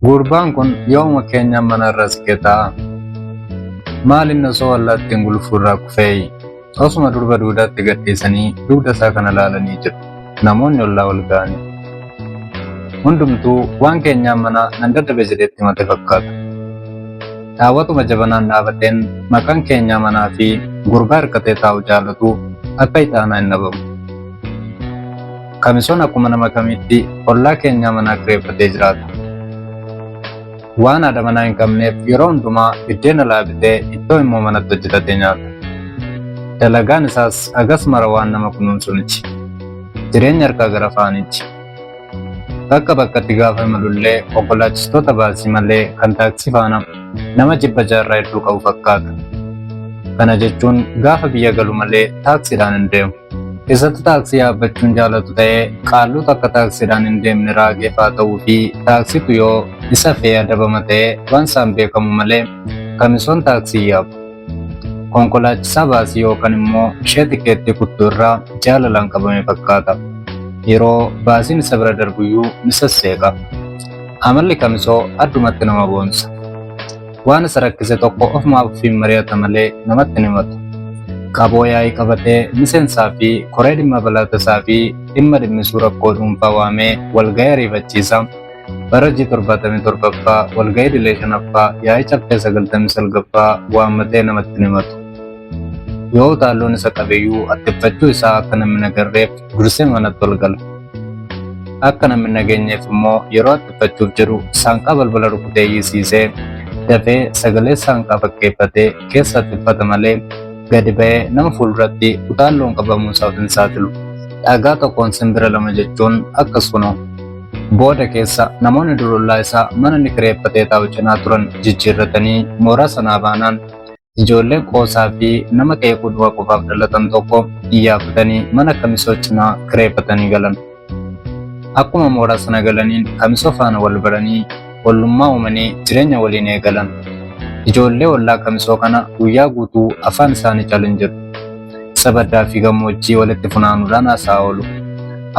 Gurbaan kun yooma keenya mana irras keetaa maaliin osoo allaattiin gulufurraa kufee osuma durba duudaatti gadhiisanii dugda isaa kana laalanii jiru. Namoonni ollaa wal ga'anii hundumtuu waan keenyaan mana nan dadhabe jedhetti mate fakkaata. Daawwatuma jabanaan dhaabadheen maqaan keenyaa manaa fi gurbaa hirkatee taa'u jaallatu akka ixaanaa hin dhabamu. Kamisoon akkuma nama kamiitti ollaa keenyaa manaa kireeffatee jiraata. Waan haadha manaa hin qabneef yeroo hundumaa biddeen alaa bitee ittoo immoo manatti hojjetatee nyaata. Dalagaan isaas agas mara waan nama kunuunsu miti. Jireenya harkaa gara afaaniiti. Bakka bakkatti gaafa imalullee konkolaachistoota baasii malee kan taaksii faana nama jibba jaarraa hedduu qabu fakkaata. Kana jechuun gaafa biyya galu malee taaksiidhaan hin deemu. Isatti taaksii yaabbachuun jaalatu ta'ee qaalluutu akka taaksiidhaan hin deemne raageefaa ta'uu fi taaksiitu yoo isa fe'ee adabama ta'ee waan isaan beekamu malee kamisoon taaksii yaabu. Konkolaachisaa baasii yookaan immoo ishee tikeettii kuttuu irraa jaalalaan qabame fakkaata. Yeroo baasiin isa bira darbuyyuu ni sasseeqa. Amalli kamisoo addumatti nama boonsa. Waan isa rakkise tokko ofumaaf fi mari'ata malee namatti ni himatu. Qaboo yaa'ii qabatee miseensaa fi koree dhimma balaa tasaa fi dhimma dhimmisuu rakkoo dhuunfaa waamee walga'ii ariifachiisa. Bara G77ffaa walga'ii Dilee 5ffaa yaa'ii caffee 99ffaa waammatee namatti ni himatu. Yoo utaalloon isa qabeeyyuu attiffachuu isaa akka namni nagarreef dursee manatti ol gala. Akka namni nageenyeef immoo yeroo attiffachuuf jedhu saanqaa balbala rukutee hiisiisee dafee sagalee saanqaa fakkeeffatee keessa attiffata malee gadi ba'ee nama fuulduratti utaalloon qabamuu isaaf hin saaxilu. Dhagaa tokkoon simbira lama jechuun akkas kunoo. Booda keessa namoonni durullaa isaa mana ni kireeffatee taa'u cinaa turan jijjiirratanii mooraa sanaa baanaan ijoolleen qoosaa fi nama qeequu du'a qofaaf dhalatan tokko iyyaaffatanii mana kamisoo cinaa kireeffatanii galan. Akkuma mooraa sana galaniin kamisoo faana wal baranii ollummaa uumanii jireenya waliin eegalan. Ijoollee ollaa kamisoo kana guyyaa guutuu afaan isaanii calin jiru. Sabaddaa fi gammoojjii walitti funaanuudhaan haasaa oolu.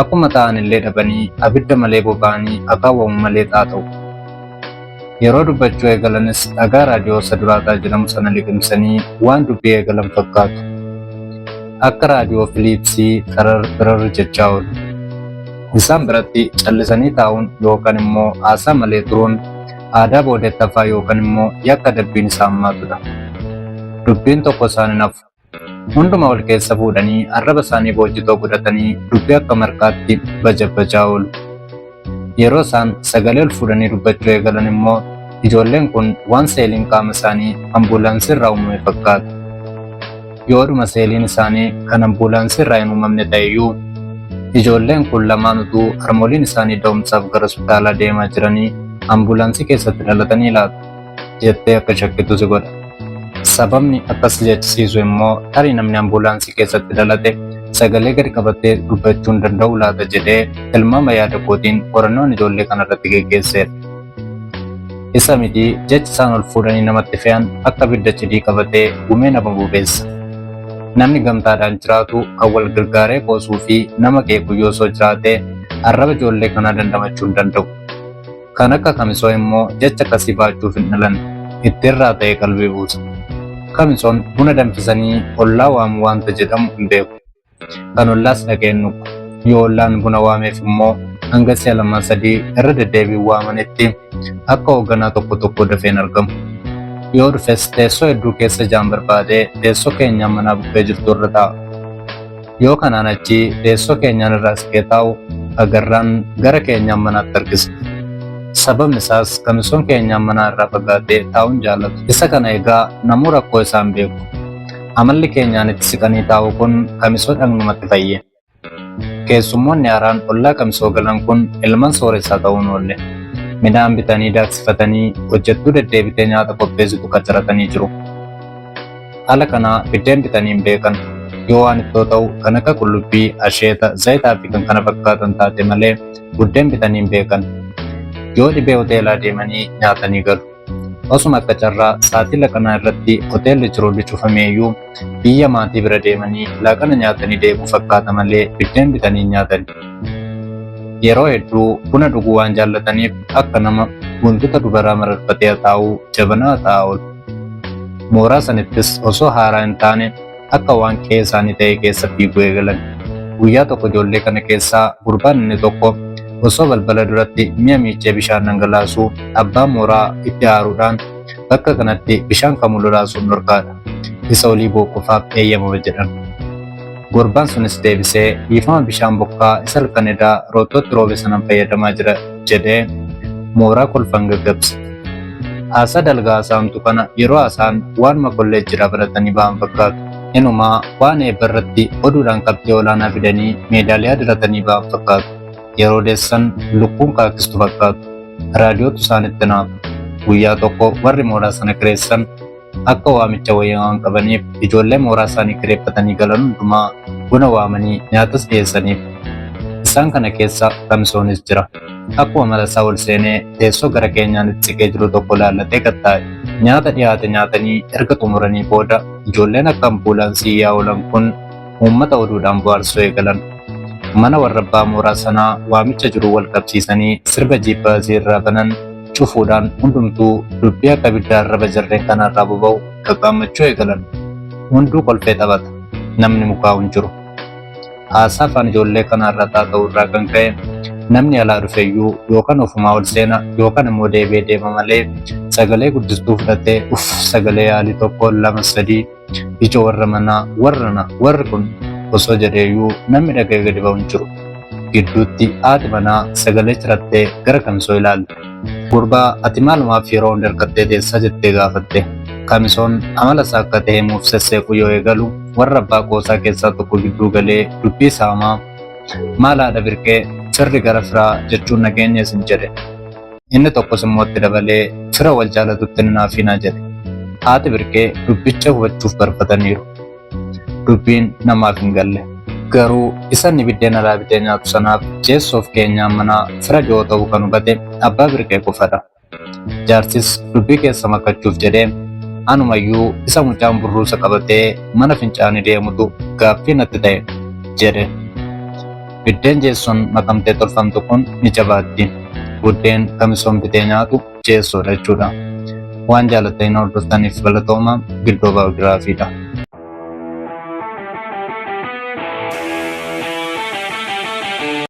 Akkuma ta'an illee dhabanii abidda malee boba'anii akaawwamu malee xaaxa'u. Yeroo dubbachuu eegalanis dhagaa raadiyoo isa duraataa jedhamu sana liqimsanii waan dubbii eegalan fakkaatu. Akka raadiyoo Filiipsii tarar jechaa oolu. Isaan biratti callisanii taa'uun yookaan immoo haasaa malee turuun aadaa boodettaffaa yookaan immoo yakka dabbiin isaa hammaatudha. Dubbiin tokko isaan hin hafu. Hunduma wal keessa fuudhanii arraba isaanii boojjitoo godhatanii dubbii akka marqaatti bajabbajaa oolu. Yeroo isaan sagalee ol fuudhanii dubbachuu eegalan immoo ijoolleen kun waan seeliin qaama isaanii ambuulaansii irraa uumame fakkaata. Yoodhuma seeliin isaanii kan ambuulaansii irraa hin uumamne ta'eyyuu ijoolleen kun lamaan utuu harmooliin isaanii da'umsaaf gara hospitaalaa deemaa jiranii ambuulaansii keessatti dhalatanii laatu jettee akka shakkitu si godha. Sababni akkas jechisiisu immoo tarii namni ambuulaansii keessatti dhalate sagalee gadi qabatee dubbachuu hin danda'u laata jedhee tilmaama yaada kootiin qorannoon ijoollee kanarratti geggeesseera. Isa miti jechi isaan ol fuudhanii namatti fe'an akka bidda cidii qabatee gumee nama bobeessa. Namni gamtaadhaan jiraatu kan wal gargaaree qoosuu fi nama qeequ yoo osoo jiraatee arraba ijoollee kanaa dandamachuu hin danda'u. Kan akka kamisoo immoo jecha akkasii baachuuf hin dhalan itti irraa ta'ee qalbii buusa. Kamisoon buna danfisanii ollaa waamu waanta jedhamu hin beeku. Kan ollaas dhageen nuqu. Yoo ollaan buna waameef immoo hanga si'a 2-3 irra deddeebiin waamanitti akka hoogganaa tokko dafeen argamu. Yoo dhufes teessoo hedduu keessa jaan barbaadee teessoo keenyaan manaa bukkee jirtu irra taa'a. Yoo kanaan achi teessoo keenyaan irraa siqee taa'u agarraan gara keenyaan manaatti harkisa. Sababni isaas kamisoon keenyaan manaa irraa fagaatee taa'uun jaallatu. Isa kana egaa namuu rakkoo isaan beeku. Amalli keenyaan itti siqanii taa'u kun kamisoo dhagnumatti fayye. Keessummoonni haaraan ollaa kamisoo galan kun ilman sooressaa ta'uun oolle. Midhaan bitanii daaksifatanii hojjettuu deddeebitee nyaata qopheessitu qacaratanii jiru. Haala kanaa biddeen bitanii hin beekan. Yoo waan ittoo ta'u kan akka qullubbii, asheeta, zayitaa fi kan kana fakkaatan taate malee buddeen bitanii hin beekan. Yoo dhibee hoteelaa deemanii nyaatanii galu. Osuma akka carraa saatii laaqanaa irratti hoteelli jiru cufameeyyuu biyya maatii bira deemanii laaqana nyaatanii deebuu fakkaata malee biddeen bitanii nyaatani. Yeroo hedduu buna dhuguu waan jaallataniif akka nama guntuta dubaraa mararfatee taa'uu jabanaa taa'aa oolu. Mooraa sanittis osoo haaraa hin taane akka waan qe'ee isaanii ta'e keessa fiiguu eegalan. Guyyaa tokko ijoollee kana keessaa gurbaan inni tokko osoo balbala duratti mi'a miicee bishaan dhangalaasuu abbaan mooraa itti aaruudhaan bakka kanatti bishaan kamuu lolaasuun dhorkaadha. Isa olii booquufaaf eeyyamama jedhan. Gurbaan sunis deebisee dhiifama bishaan bokkaa isa halkan edaa roottootti roobe sanan fayyadamaa jira jedhee mooraa kolfan gaggabse. Haasaa dalgaa haasa'amtu kana yeroo haasaan waan makollee jira baratanii ba'an fakkaatu. Inumaa waan eebba irratti oduudhaan qabxii olaanaa fidanii meedaaliyaa diratanii ba'an fakkaatu. Yeroo deessan lukkuun kaakistu fakkaatu. Raadiyootu isaanitti naafu. Guyyaa tokko warri mooraa sana kireessan akka waamicha wayyaa waan qabaniif ijoollee mooraa isaanii kireeffatanii galan hundumaa buna waamanii nyaatas dhiyeessaniif. Isaan kana keessa Kamsoonis jira. Akkuma malasaa ol seenee teessoo gara keenyaan itti siqee jiru tokko laallatee qaxxaa'e. Nyaata dhiyaate nyaatanii erga xumuranii booda ijoolleen akka ambuulaansii yaa oolan kun uummata oduudhaan bohaarsuu eegalan. Mana warra abbaa mooraa sanaa waamicha jiru wal qabsiisanii sirba jiippaasii irraa banan cufuudhaan hundumtuu dubbii akka ibiddaa arraba jarreen kanarraa boba'u qaqqaammachuu eegalan. Hunduu kolfee taphata. Namni mukaa'u hin jiru. Haasaa afaan ijoollee kanarraa taa'uu irraa kan ka'e namni alaa dhufeyyuu yookaan ofumaa ol seena yookaan immoo deebi'ee deema malee sagalee guddistuu fudhatee sagalee yaalii tokko lama sadii ija warra manaa warri kun osoo jedheeyyuu namni dhaga'ee gadi ba'u hin jiru. Gidduutti haati manaa sagalee cirattee gara Kamsoo ilaalte. Gurbaa ati maalumaaf yeroo hundi harkattee teessaa jettee gaafatte. Kamsoon amala isaa akka ta'e muuf sesseequ yoo eegalu warra abbaa qoosaa keessaa tokko gidduu galee dubbii saamaa maal haadha birqee sirri gara firaa jechuun nageenya isin jedhe. Inni tokkos immoo itti dabalee fira wal jaalatutti naaf hinaa jedhe. Haati birqee dubbicha hubachuuf barbataniiru. Dubbiin namaaf hin galle. Garuu isan biddeen alaa bitee nyaatu sanaaf jeessoof keenyaan manaa fira dhiyoo ta'uu kan hubate abbaa birqee qofadha. Jaarsis dubbii keessa makachuuf jedhee anumayyuu isa mucaan burruusa qabatee mana fincaanii deemutu gaaffii natti ta'e jedhe. Biddeen jeessoon makamtee tolfamtu kun ni jabaatti. Buddeen Kamsoon bitee nyaatu jeessoodha jechuudha. Waan jaalatanii hordoftaniif galatooma Giddoo Baayogiraafiidha.